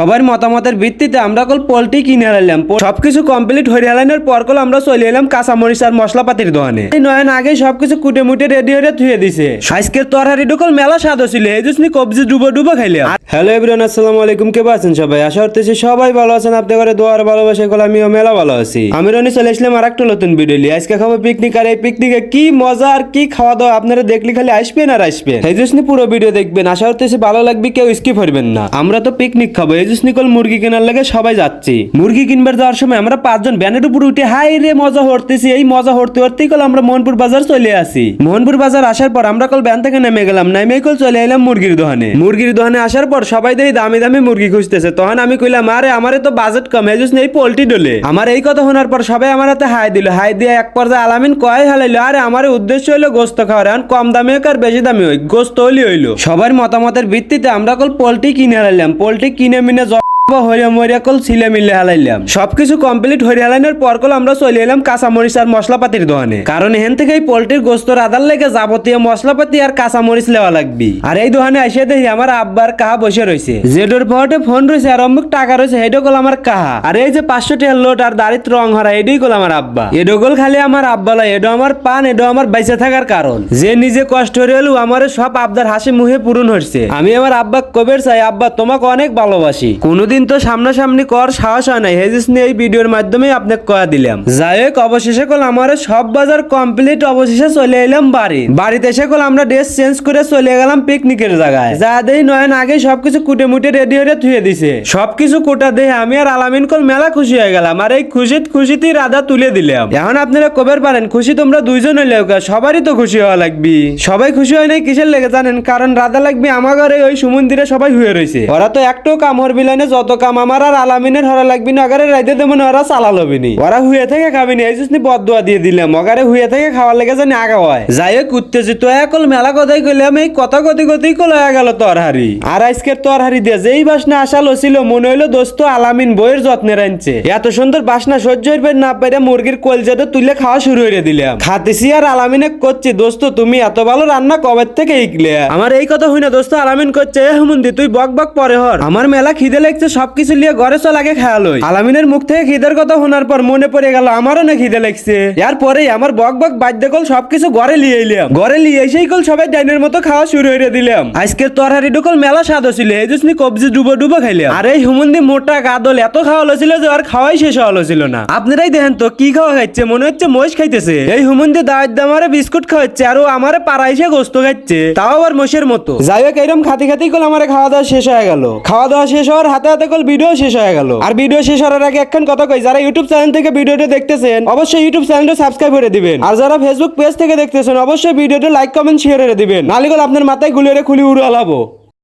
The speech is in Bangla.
সবার মতামতের ভিত্তিতে আমরা কল পোল্ট্রি কিনে আনলাম। সবকিছু কমপ্লিট হয়ে আনার পর কল আমরা চলে এলাম কাঁচামরিচ আর মশলাপাতির দোকানে। এই নয়ন আগে সবকিছু কুটে মুটে রেডি হয়ে থুয়ে দিছে। আজকের তরহারি ডুকল মেলা স্বাদ ছিল, এই জন্য কবজি ডুবো ডুবো খাইলাম। হ্যালো এভরিওয়ান, আসসালামু আলাইকুম। কে আছেন সবাই? আশা করতেছি সবাই ভালো আছেন। আপনাদের ঘরে দোয়ার ভালোবাসা কল আমিও মেলা ভালো আছি। আমি রনি চলে আসলাম আর একটা নতুন ভিডিও নিয়ে। আজকে খাবো পিকনিক, আর এই পিকনিকে কি মজা আর কি খাওয়া দাওয়া আপনারা দেখলে খালি আসবেন আর আসবেন। এই জন্য পুরো ভিডিও দেখবেন, আশা করতেছি ভালো লাগবে, কেউ স্কিপ করবেন না। আমরা তো পিকনিক খাবো, এই জন্য কল মুরগি কেনার লাগে সবাই যাচ্ছি। মুরগি কিনবার যাওয়ার সময় আমরা 5 জন ব্যানের উপর উঠে হাই রে মজা হরতেছি। এই মজা হরতে হরতেই কল আমরা মোহনপুর বাজার চলে আসি। মোহনপুর বাজার আসার পর আমরা কল ব্যান থেকে নেমে গেলাম, নেমে কল চলে এলাম মুরগির দোকানে। মুরগির দোকানে আসার পর সবাই দেখি দামি দামি মুরগি খুঁজতেছে। তখন আমি কইলাম আরে আমারে তো বাজেট কম, এই জন্য এই পোল্ট্রি ডলে। আমার এই কথা শোনার পর সবাই আমার হাতে হাই দিল। হাই দিয়ে এক পর্যায়ে আলামিন কয় হালাইলো, আরে আমার উদ্দেশ্য হইলো গোস্ত খাওয়ার, এখন কম দামে হোক আর বেশি দামে হোক গোস্ত হইলো। সবার মতামতের ভিত্তিতে আমরা কল পোল্ট্রি কিনে আনলাম। পোল্ট্রি কিনে মিনে সবকিছু কমপ্লিট হয়ে হালানোর পর কল আমরা চলে এলাম কাঁচামরিচ আর মশলাপাতির দোকানে। কারণ এখান থেকে এই পোল্ট্রির গোস্তর আদার লেগে যাবতীয় মশলাপাতি আর কাঁচামরিচ লেওয়া লাগবে। আর এই দোকানে এসে দেখি আমার আব্বার কাহা বসে রয়েছে। যেটোর পরে ফোন রয়েছে আর অমুক টাকা রয়েছে, হেডো কল আমার কাহা। আর এই যে 500 টাকার লোট আর দাড়িত রং হরা, এটাই কল আমার আব্বা। এডো কল খালি আমার আব্বা লয়, এডো আমার পান, এডো আমার বাইসে থাকার কারণ। যে নিজে কষ্ট হয়ে এলো আমার সব আব্বার হাসি মুহে পূরণ হচ্ছে। আমি আমার আব্বা কবের চাই, আব্বা তোমাকে অনেক ভালোবাসি। কোনোদিন তো সামনাসামনি কর সাহস হয় নাই, হেজিস নিয়ে এই ভিডিওর মাধ্যমে আপনাকে কয়া দিলাম। যাই হোক, অবশেষে কল আমার সব বাজার কমপ্লিট, অবশেষে চলে এলাম বাড়িতে এসে কল আমরা ড্রেস চেঞ্জ করে চলে গেলাম পিকনিকের জায়গায়। যা দেই নয়ন আগে সবকিছু কুটে মুটে রেডি হয়ে থুয়ে দিছে। সবকিছু কোটা দেহে আমি আর আলামিন কল মেলা খুশি হয়ে গেলাম। আর এই খুশিতেই রাধা তুলে দিলাম। এখন আপনারা কবের পারেন খুশি তোমরা দুইজন হইলে সবারই তো খুশি হওয়া লাগবে। সবাই খুশি হয় নাই কিসের লেগে জানেন? কারণ রাধা লাগবে আমার ঘরে ওই সুমন্দিরে সবাই হয়ে রয়েছে। ওরা তো একটু কাম হরবি না, যত কাম আমার আর আলামিনের হরা লাগবি না। অগারে রাইতে দেবো না, ওরা চালা লবি নি, ওরা হুয়ে থেকে খাবি না। এই জন্য বদুয়া দিয়ে দিলাম, অগারে হুয়ে থেকে খাওয়ার লেগে জানি আগা হয়। যাই হোক উত্তেজিত একল মেলা কথাই কইলাম, এই কথা কতি কল হয়ে গেল তরহারি। আর আজকের তরহারি দিয়ে যেই বাসনা আসা লছিল, মনে হইলো দোস্ত আলামিন বইয়ের যত্নে রাখছে। এত সুন্দর বাসনা সহ্য হইবে না পাইরা মুরগির কলজাতে তুলে খাওয়া শুরু হয়ে দিলাম। খাতেছি আর আলামিনে করছি, দোস্ত তুমি এত ভালো রান্না কবে থেকে শিখলে? আমার এই কথা হই না দোস্ত, আলামিন করছে এ হুমন্দি তুই বক বক পরে হর, আমার মেলা খিদে লাগছে, সবকিছু লিয়ে ঘরে চল আগে খেয়ালই। আলামিনের মুখ থেকে খিদের কথা শোনার পর মনে পড়ে গেল আমারও না খিদে লাগছে। এরপরেই আমার বক বক বাদ্য কল সবকিছু ঘরে লিয়ে এলাম। ঘরে লিয়ে এসেই কল সবাই ডাইনের মতো খাওয়া শুরু হয়ে দিলাম। আজকের তরহারি ডুকল মেলা স্বাদ ছিল, এই জন্য কবজি ডুবো ডুবো খাইলাম। আর এই হুমন্দি মোটা গাদল এত খাওয়া হয়েছিল যে আর খাওয়াই শেষ হলো না। আপনারাই দেখেন তো কি খাওয়া খাইছে, মনে হচ্ছে মোষ খাইতেছে। এই হুমন্দি দাওয়াত দামারে বিস্কুট খাওয়াচ্ছে আর ও আমারে পাড়াইছে গোস্ত খাচ্ছে, তাও আবার মোষের মতো। যাই হোক এরকম খাতি কল আমার খাওয়া দাওয়া শেষ হয়ে গেল। খাওয়া দাওয়া শেষ হওয়ার হাতে হাতে কল ভিডিও শেষ হয়ে গেল। আর ভিডিও শেষ হওয়ার আগে একখান কথা কই, যারা ইউটিউব চ্যানেল থেকে ভিডিওটা দেখতেছেন অবশ্যই ইউটিউব চ্যানেলটা সাবস্ক্রাইব করে দিবেন। আর যারা ফেসবুক পেজ থেকে দেখতেছেন অবশ্যই ভিডিওটা লাইক কমেন্ট শেয়ার করে দিবেন, নাহলে আপনার মাথায় খুলি উড়ে আলাবো।